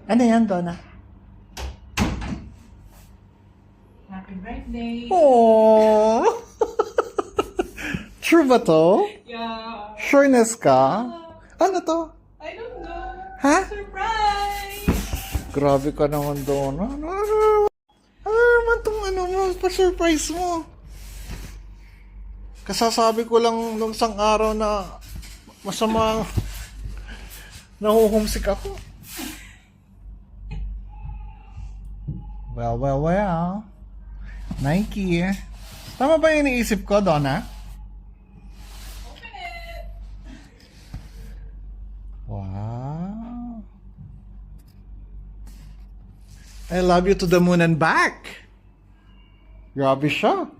Ano yan, Donna? Happy birthday. Oh. True ba to? Yeah. Sureness ka? Ano to? I don't know. Ha? Surprise! Grabe ka naman, Donna. Ano naman tong ano mo, pa-surprise mo? Kasasabi ko lang nung isang araw na masama nahuhumsik ako. Well. Nike. Tama ba yung iniisip ko, Donna? Open it. Wow. I love you to the moon and back. Grabe siya.